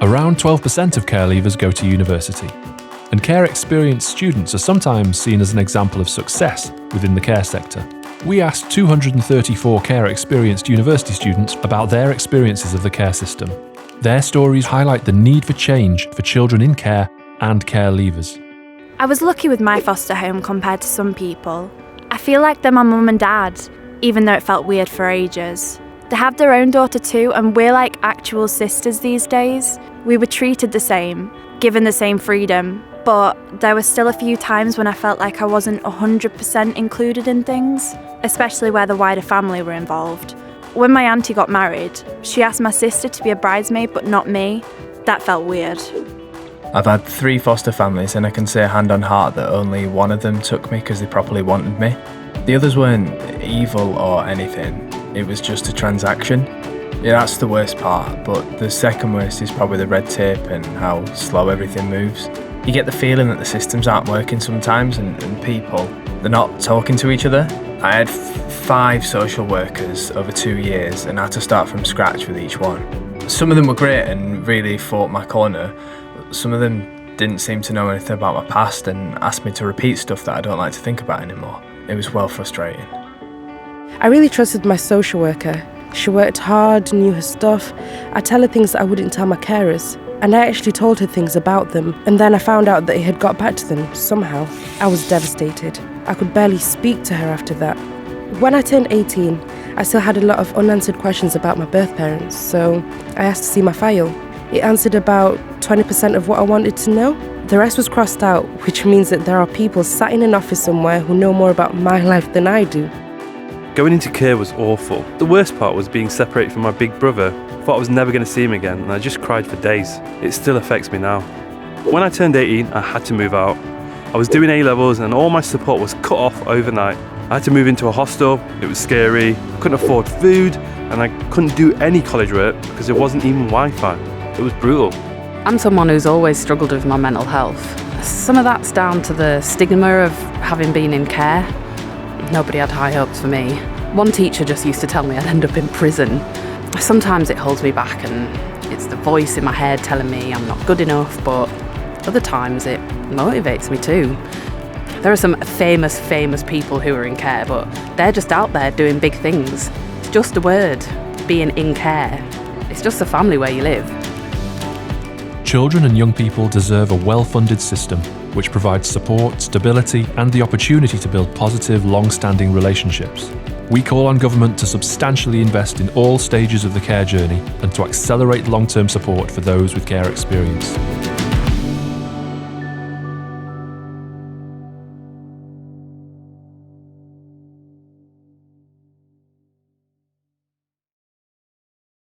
Around 12% of care leavers go to university, and care experienced students are sometimes seen as an example of success within the care sector. We asked 234 care experienced university students about their experiences of the care system. Their stories highlight the need for change for children in care and care leavers. I was lucky with my foster home compared to some people. I feel like they're my mum and dad, even though it felt weird for ages. They have their own daughter too, and we're like actual sisters these days. We were treated the same, given the same freedom, but there were still a few times when I felt like I wasn't 100% included in things, especially where the wider family were involved. When my auntie got married, she asked my sister to be a bridesmaid but not me. That felt weird. I've had 3 foster families, and I can say hand on heart that only one of them took me because they properly wanted me. The others weren't evil or anything, it was just a transaction. Yeah, that's the worst part, but the second worst is probably the red tape and how slow everything moves. You get the feeling that the systems aren't working sometimes, and people, they're not talking to each other. I had 5 social workers over 2 years, and I had to start from scratch with each one. Some of them were great and really fought my corner. Some of them didn't seem to know anything about my past and asked me to repeat stuff that I don't like to think about anymore. It was well frustrating. I really trusted my social worker. She worked hard, knew her stuff. I tell her things that I wouldn't tell my carers. And I actually told her things about them. And then I found out that it had got back to them somehow. I was devastated. I could barely speak to her after that. When I turned 18, I still had a lot of unanswered questions about my birth parents, so I asked to see my file. It answered about 20% of what I wanted to know. The rest was crossed out, which means that there are people sat in an office somewhere who know more about my life than I do. Going into care was awful. The worst part was being separated from my big brother. I thought I was never going to see him again, and I just cried for days. It still affects me now. When I turned 18, I had to move out. I was doing A-levels and all my support was cut off overnight. I had to move into a hostel. It was scary. I couldn't afford food, and I couldn't do any college work because there wasn't even Wi-Fi. It was brutal. I'm someone who's always struggled with my mental health. Some of that's down to the stigma of having been in care. Nobody had high hopes for me. One teacher just used to tell me I'd end up in prison. Sometimes it holds me back and it's the voice in my head telling me I'm not good enough, but other times it motivates me too. There are some famous people who are in care, but they're just out there doing big things. It's just a word, being in care. It's just a family where you live. Children and young people deserve a well-funded system which provides support, stability, and the opportunity to build positive, long-standing relationships. We call on government to substantially invest in all stages of the care journey and to accelerate long-term support for those with care experience.